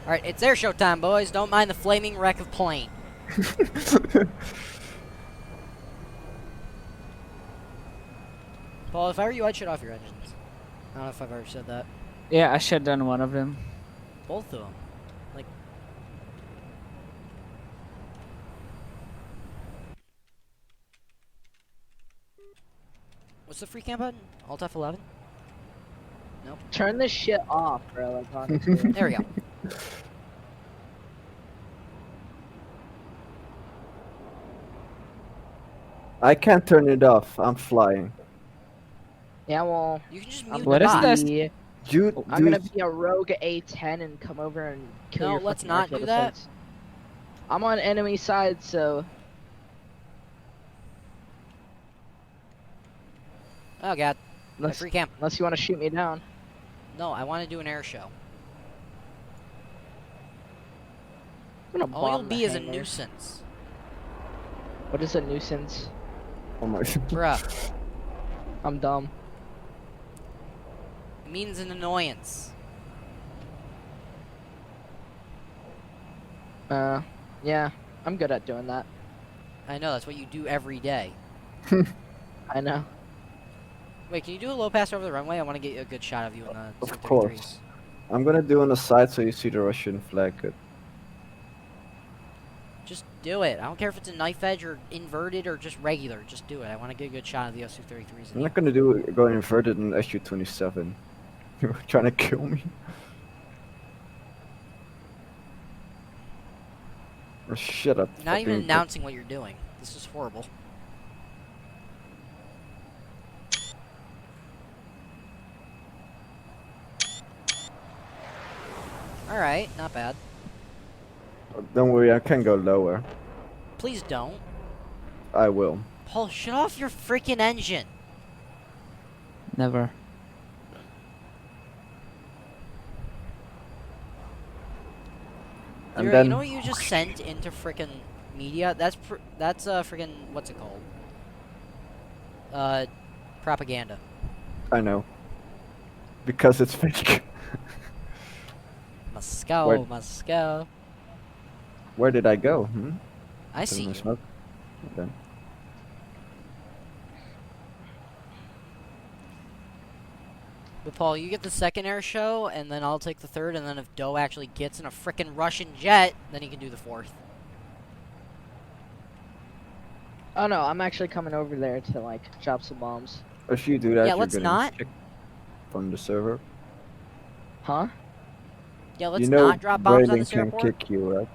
Alright, it's airshow time, boys. Don't mind the flaming wreck of plane. Paul, if I were you, I'd shut off your engines. I don't know if I've already said that. Yeah, I shut down one of them. Both of them. Like... What's the free cam button? Alt F11? Nope. Turn this shit off, bro. Like, honestly. There we go. I can't turn it off. I'm flying. Yeah, well, You can just mute What the is bot. this? Dude, I'm gonna be a rogue A10 and come over and kill No, your let's fucking not air do that. sites. I'm on enemy side, so Oh god. My unless, free cam. unless you want to shoot me down. No, I want to do an air show. I'm gonna All you'll bomb the be is a hangar. nuisance. What is a nuisance? oh my. Bruh. I'm dumb. It means an annoyance. Yeah, I'm good at doing that. I know, that's what you do every day. I know. Wait, can you do a low pass over the runway? I want to get a good shot of you in the Of 233s. course. I'm gonna do on the side so you see the Russian flag. Good. Just do it. I don't care if it's a knife edge or inverted or just regular. Just do it. I want to get a good shot of the Su-33s. I'm not gonna do it going inverted in Su-27. You're trying to kill me. Oh, shut up. You're not even fucking- announcing what you're doing. This is horrible. Alright, not bad. Don't worry, I can go lower. Please don't. I will. Paul, shut off your freaking engine. Never. And You then know what you just sent into frickin' media? That's frickin' what's it called? Propaganda. I know. Because it's fake. Moscow, Where- Moscow. Where did I go? Hmm? I see Didn't you. smoke? Okay. But Paul, you get the second air show, and then I'll take the third, and then if Doe actually gets in a frickin' Russian jet, then he can do the fourth. Oh no, I'm actually coming over there to like drop some bombs. If you do that, Yeah, you're let's getting not. kicked from the server. Huh? Yeah, let's you know not drop bombs on Braden this can airport. kick you, right?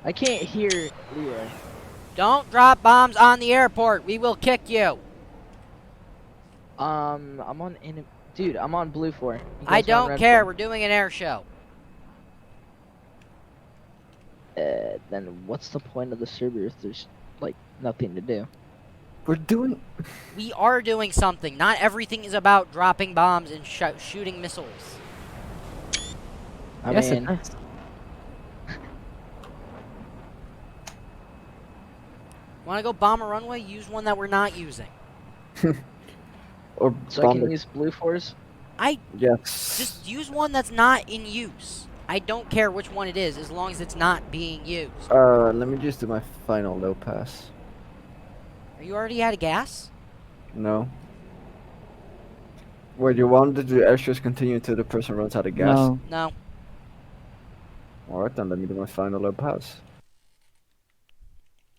I can't hear Leroy. Don't drop bombs on the airport. We will kick you. I'm on dude, I'm on Blue 4. You I guys are on don't Red care. 4. We're doing an air show. Then what's the point of the server if there's like nothing to do? We're doing. We are doing something. Not everything is about dropping bombs and shooting missiles. I Yes, mean, it is. Want to go bomb a runway? Use one that we're not using. Or so I bomb can it. use Blue 4s? Yes. Just use one that's not in use. I don't care which one it is, as long as it's not being used. Let me just do my final low pass. Are you already out of gas? No. Wait, you wanted the airshows continue until the person runs out of gas? No. No. Alright, then let me do my final low pass.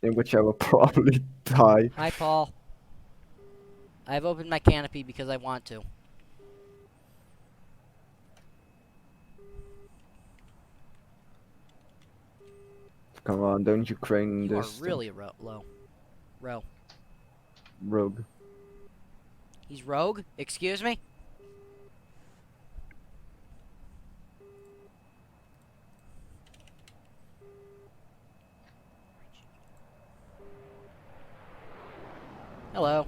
In which I will probably die. Hi, Paul. I've opened my canopy because I want to. Come on, don't you crane You are this really low. Row. rogue. He's rogue? Excuse me? Hello.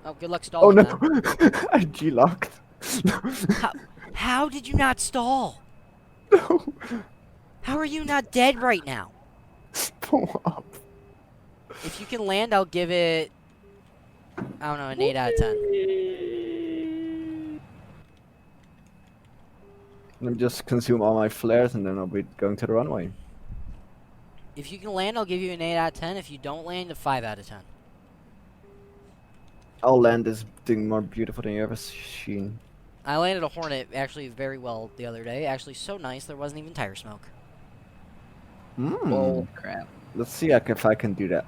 Oh, good luck Oh stalling no! that. I G-locked. How did you not stall? No! How are you not dead right now? Pull up. If you can land, I'll give it... I don't know, an 8 out of 10. And just consume all my flares, and then I'll be going to the runway. If you can land, I'll give you an 8 out of 10. If you don't land, a 5 out of 10. I'll land this thing more beautiful than you ever seen. I landed a Hornet actually very well the other day. Actually, so nice there wasn't even tire smoke. Oh crap. Let's see if I can do that.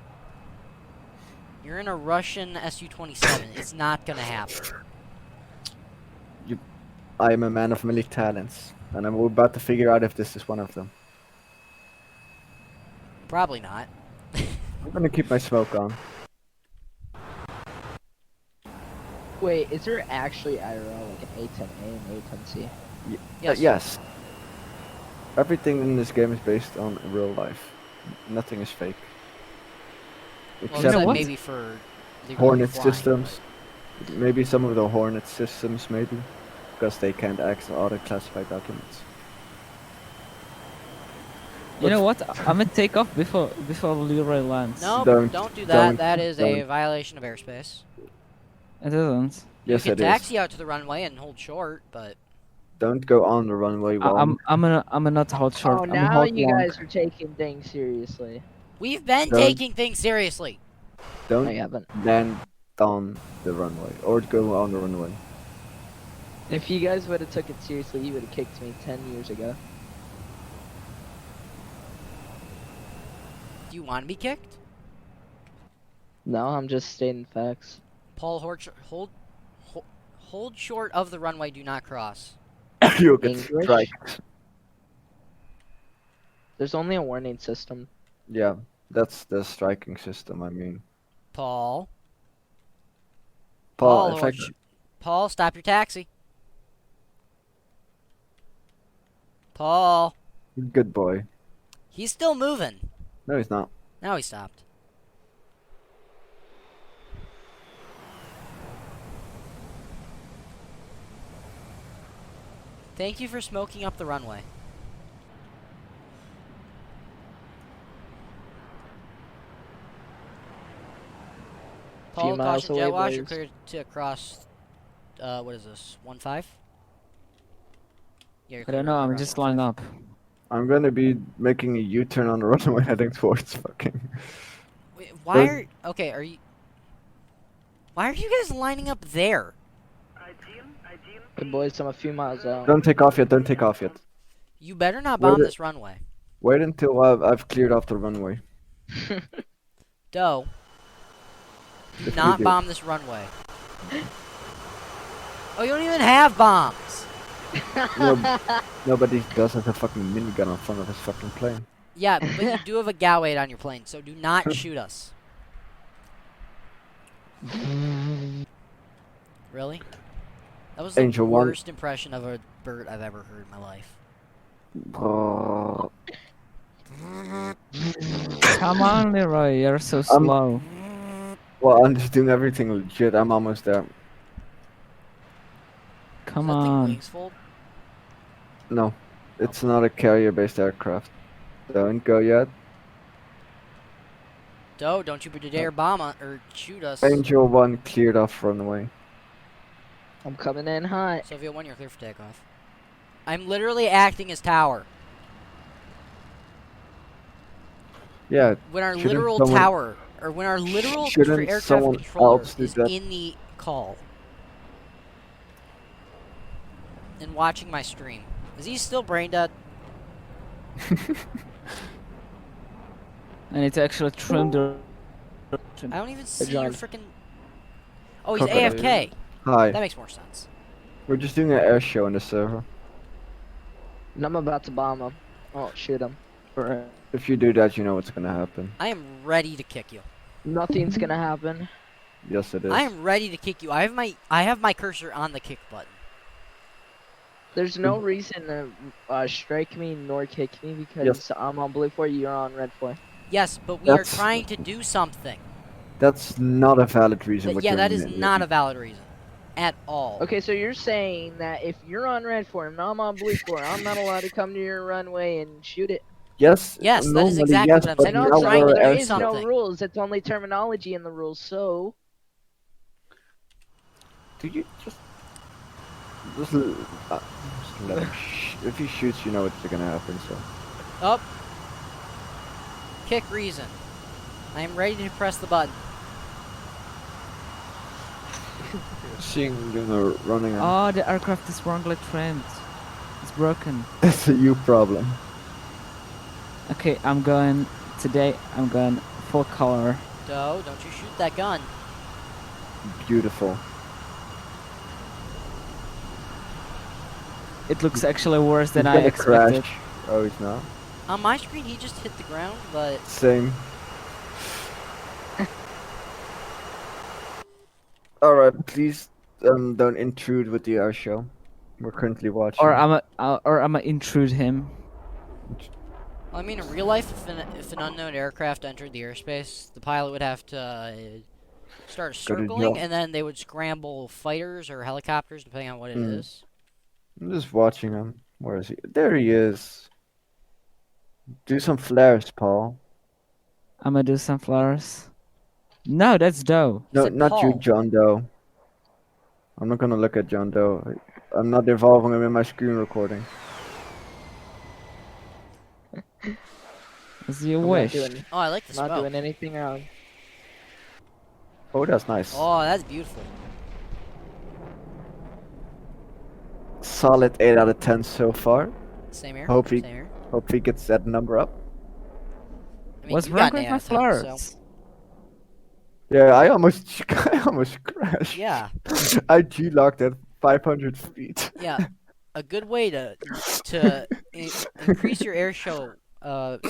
You're in a Russian Su-27. It's not gonna happen. I am a man of many talents, and I'm about to figure out if this is one of them. Probably not. I'm gonna keep my smoke on. Wait, is there actually IRL like an A10A and A10C? Yes. Everything in this game is based on real life. Nothing is fake. Well, Except except what? maybe for legally Hornet flying. systems. Maybe some of the Hornet systems, maybe. Because they can't access other classified documents. You know what? I'm gonna take off before Leroy lands. No, Don't- don't do that. don't- That is a don't. violation of airspace. It isn't. Yes, you it can is. taxi out to the runway and hold short, but Don't go on the runway while I'm gonna not hold short. Oh, I'm now hold you long. guys are taking things seriously. we've been Don't- taking things seriously. don't I haven't. land on the runway or go on the runway. If you guys would have took it seriously, you would have kicked me 10 years ago. Do you want to be kicked? No, I'm just stating facts. Paul, hold short of the runway. Do not cross. You'll get English? striked. There's only a warning system. Yeah, that's the striking system. I mean, Paul. Paul. Paul, In fact, Paul, stop your taxi. Paul. good boy. He's still moving. No, he's not. Now he stopped. Thank you for smoking up the runway. Paul, miles caution away, jet wash. You're boys. clear to cross. What is this? 1-5? Yeah, you're I clear don't to know. I'm cross just 1-5. lined up. I'm gonna be making a U-turn on the runway heading towards fucking. Wait, why are okay? Are you? Why are you guys lining up there? Hey boys, I'm a few miles out. Don't take off yet. Don't take off yet. You better not Where bomb the- this runway. Wait until I've cleared off the runway. Doe. Do If we not do. bomb this runway. Oh, you don't even have bombs. Nobody does have a fucking minigun in front of his fucking plane. Yeah, but you do have a Gallade on your plane, so do not shoot us. Really? That was the Angel one. worst impression of a bird I've ever heard in my life. Oh, Come on, Leroy. You're so slow. well, I'm just doing everything legit. I'm almost there. Come Is that thing on. wings fold? No, it's not a carrier-based aircraft. Don't go yet. Doe, don't you dare bomb us or shoot us. Angel 1 cleared off runway. I'm coming in hot. Soviet 1, you're clear for takeoff. I'm literally acting as tower. Yeah, When our Shouldn't literal someone- tower, or when our literal Shouldn't aircraft someone controller else do is that? in the call and watching my stream. Is he still brain dead? I need to actually trim the. I don't even see John. your freaking. Oh, he's Crocodile. AFK. hi. That makes more sense. We're just doing an air show on the server. And I'm about to bomb him. Oh, shoot him. If you do that, you know what's gonna happen. I am ready to kick you. Nothing's gonna happen. Yes, it is. I am ready to kick you. I have my cursor on the kick button. There's no reason to strike me nor kick me because Yes. I'm on blue 4, you're on red 4. Yes, but we are That's- trying to do something. That's not a valid reason. what Yeah, you're that is admitting. not a valid reason. At all. Okay, so you're saying that if you're on red 4 and I'm on blue 4, I'm not allowed to come to your runway and shoot it? Yes. Yes, that is normally exactly yes, what I'm but saying. And We're also, now trying to we're do there air- is no something. rules. It's only terminology in the rules, so... Do you just Let him if he shoots, you know what's gonna happen. So Up. Kick reason. I am ready to press the button. seeing you running. Oh, the aircraft is wrongly trimmed. It's broken. That's a you problem. Okay, I'm going full color. Doe, don't you shoot that gun. Beautiful. It looks actually worse than He's I gonna expected. crash. Oh, he's not. On my screen, he just hit the ground, but Same. Alright, please don't intrude with the air show. We're currently watching. Or I'ma intrude him. I mean, in real life, if an unknown aircraft entered the airspace, the pilot would have to start Go to circling, jump. and then they would scramble fighters or helicopters, depending on what it is. I'm just watching him. Where is he? There he is. Do some flares, Paul. I'ma do some flowers. No, that's Doe. No, Said not you, Paul. John Doe. I'm not gonna look at John Doe. I'm not involving him in my screen recording. As you I'm wish. Not doing, Oh, I like the not smoke. doing anything wrong. Oh, that's nice. Oh, that's beautiful. Solid 8 out of 10 so far. Same here. Hope he- Same here. Hope he gets that number up. I mean, What's you wrong got an with 8 my out of 10, so- flowers? Yeah, I almost crashed. Yeah, I G-locked at 500 feet. yeah. A good way to increase your airshow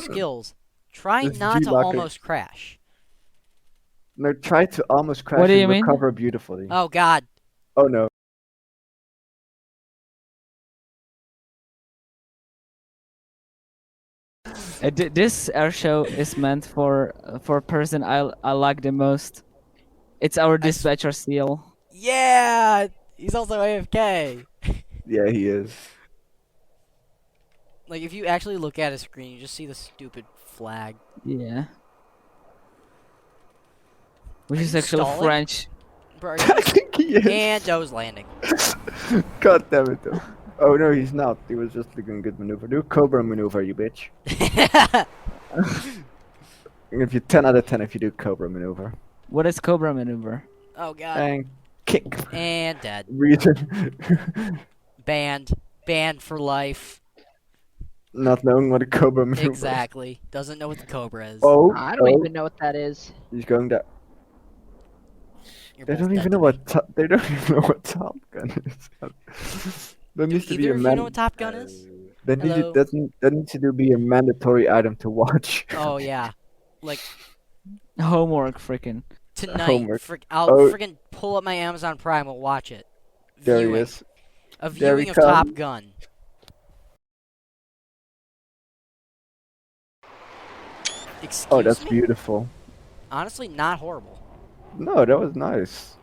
skills. Try Just not to G-lock it. almost crash. No, try to almost crash What do and you mean? recover beautifully. Oh God. Oh no. This air show is meant for a person I like the most. It's our dispatcher seal. Yeah, he's also AFK. Yeah, he is. Like, if you actually look at his screen, you just see the stupid flag. Yeah. Which Are is you actually stalling? French. Bro, are I you- think he is. and Doe's landing. God damn it, though. Oh no, he's not. He was just doing a good maneuver. Do a Cobra maneuver, you bitch. I'll give you 10 out of 10 if you do Cobra maneuver. What is Cobra maneuver? Oh God. And kick. And dead. Reason. Banned. Banned for life. Not knowing what a Cobra maneuver is. Exactly. Doesn't know what the Cobra is. Oh, I don't oh, even know what that is. he's going down. You're They both don't dead even to know me. what they don't even know what Top Gun is. There needs to be Either a of you know what Top Gun is? That Hello? needs to be a mandatory item to watch. Oh yeah. Like Homework, freaking. tonight, Homework. I'll Oh. freaking pull up my Amazon Prime and watch it. There he Viewing. is. A There he viewing of Top comes. Gun. Excuse Oh, that's me? beautiful. Honestly, not horrible. No, that was nice.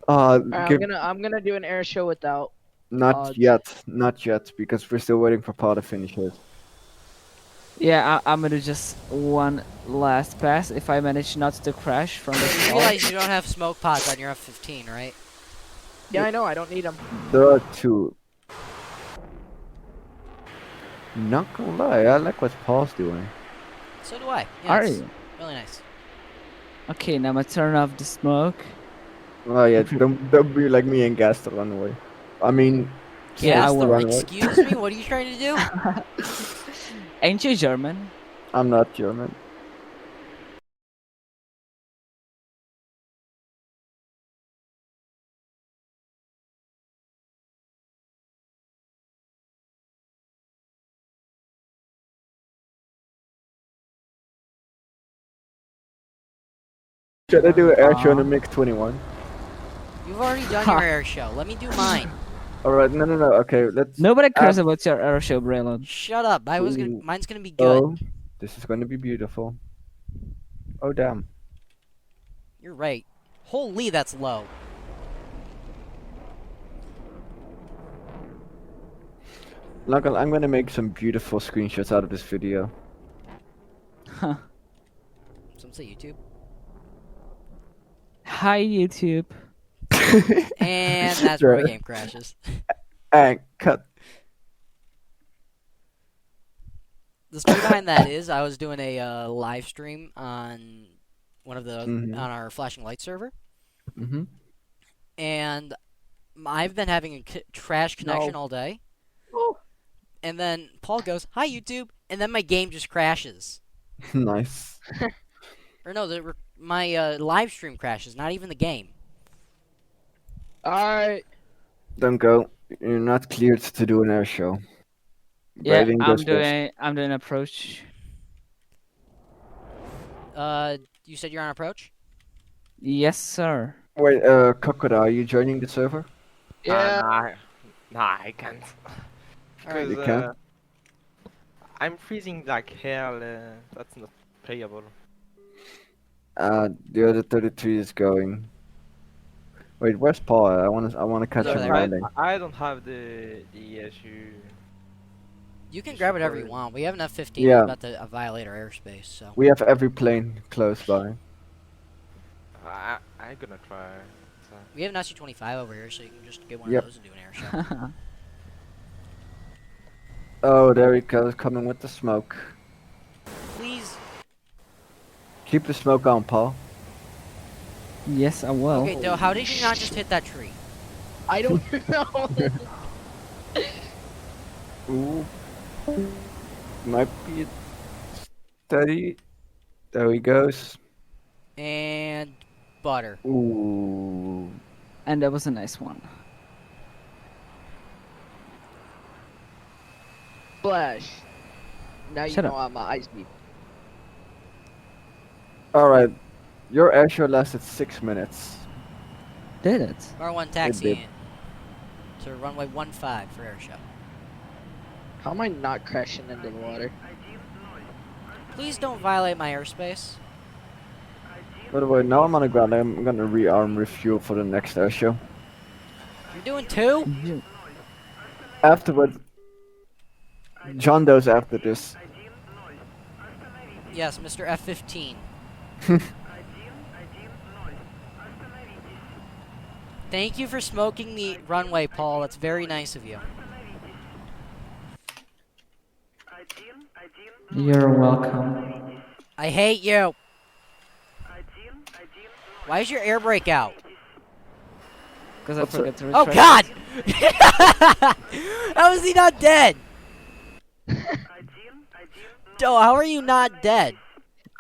Alright, Give, I'm gonna do an air show without. not yet, because we're still waiting for Paul to finish his. Yeah, I'm gonna do just one last pass if I manage not to crash from the You stall. realize you don't have smoke pods on your F-15, right? Yeah, I know. I don't need them. There are two. Not gonna lie, I like what Paul's doing. So do I. Yeah, Are it's you? really nice. Okay, now I'm gonna turn off the smoke. Oh yeah, don't be like me and gas the runaway. I mean, Yeah, I Gas the- will. Excuse me, what are you trying to do? Ain't you German? I'm not German. Should I do an air show in a MiG-21? You've already done your air show. Let me do mine. Alright, no, okay, let's... Nobody cares about your air show, Braylon. Shut up. Ooh. Mine's gonna be good. Oh, this is going to be beautiful. Oh, damn. You're right. Holy, that's low. Look, I'm going to make some beautiful screenshots out of this video. Huh. Some say YouTube. Hi, YouTube. And that's where the Sure. game crashes. And cut. The story behind that is I was doing a live stream on one of the Mhm. on our flashing light server, Mhm. and I've been having a trash connection all day. And then Paul goes, "Hi YouTube," and then my game just crashes. Nice. Or no, my live stream crashes, not even the game. Alright. Don't go. You're not cleared to do an air show. Yeah, Braving I'm distance. doing approach. You said you're on approach? Yes, sir. Wait, Crocodile, are you joining the server? Yeah. Nah, I can't. Alright. Because You can? I'm freezing like hell. That's not playable. The other 33 is going. Wait, where's Paul? I wanna catch over him there. landing. I don't have the issue. You can Just grab whatever you for- want. We have an F-15 Yeah. that's about to violate our airspace, so. We have every plane close by. I'm gonna try. So. We have an SU-25 over here, so you can just get one Yep. of those and do an air show. Oh, there he goes, coming with the smoke. Please. Keep the smoke on, Paul. Yes, I will. Okay, Doe, how did you not just hit that tree? I don't know. Ooh. Might be steady. There he goes. And butter. Ooh. And that was a nice one. Flash. Now you Shut know up. I'm an ice beam. Alright. Your air show lasted 6 minutes. Did it? R1 did. taxi in. To runway 15 for air show. How am I not crashing into the water? Please don't violate my airspace. By the way, now I'm on the ground. I'm gonna rearm refuel for the next air show. You're doing two? You- Afterwards, John Doe's after this. Yes, Mr. F-15. Thank you for smoking the runway, Paul. That's very nice of you. You're welcome. I hate you. Why is your air brake out? Because I What's forgot to Oh retract. God! How is he not dead? Doe, how are you not dead?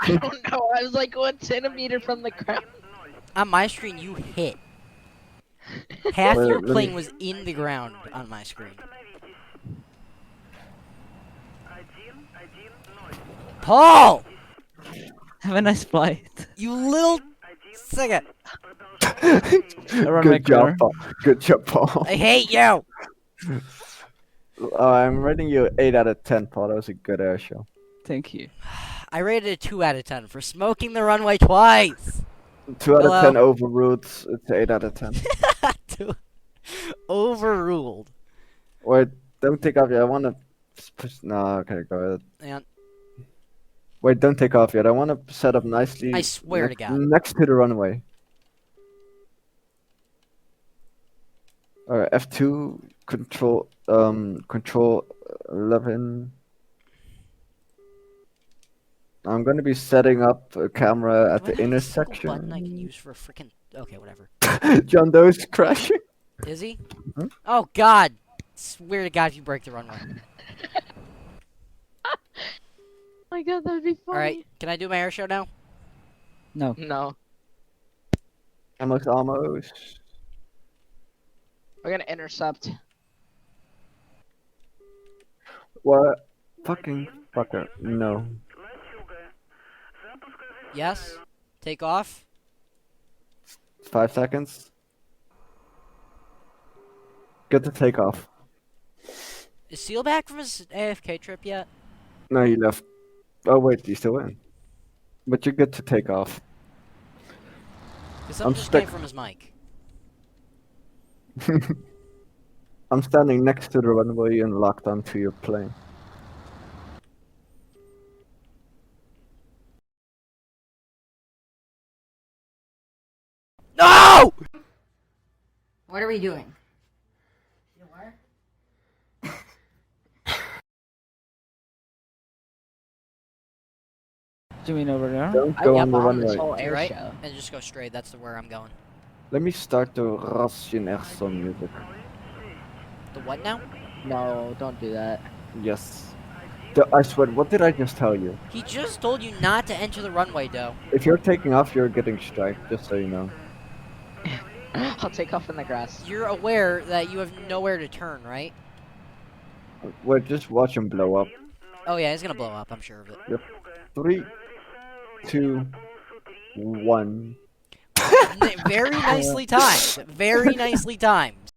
I don't know. I was like 1 centimeter from the ground. On my screen, you hit. Half Wait, your let me- plane was in the ground on my screen. Paul! Have a nice flight. You little sick. Around my Good job, corner. Paul. Good job, Paul. I hate you. I'm rating you 8 out of 10, Paul. That was a good air show. Thank you. I rated it 2 out of 10 for smoking the runway twice. 2 out Hello? of 10 overruled. It's 8 out of 10. Overruled. Wait, don't take off yet. I wanna push. No, okay, go ahead. And Wait, don't take off yet. I wanna set up nicely. I swear to God. Next to the runway. Alright, F2, control 11. I'm gonna be setting up a camera at do I the have a single intersection. button I can use for a freaking. Okay, whatever. John Doe's crashing. Is he? Hmm? Oh God! Swear to God, if you break the runway. Oh my god, that'd be funny. All right, can I do my air show now? No. No. Almost. We're gonna intercept. What? Fucking fucker. No. Yes. Take off. 5 seconds. Get the takeoff. Is Seal back from his AFK trip yet? No, he left. Oh wait, he's still in. But you're good to take off. Because I'm something just stuck. came from his mic. I'm standing next to the runway and locked onto your plane. No! What are we doing? You mean over there? Don't go on the on this runway. whole To air your right, show. and just go straight. That's where I'm going. Let me start the Russian Airshow music. The what now? No, don't do that. Yes. I swear, what did I just tell you? He just told you not to enter the runway, Doe. If you're taking off, you're getting striked, just so you know. I'll take off in the grass. You're aware that you have nowhere to turn, right? Well, just watch him blow up. Oh yeah, he's gonna blow up. I'm sure of it. Yep. 3, 2, 1. Very nicely timed. Very nicely timed.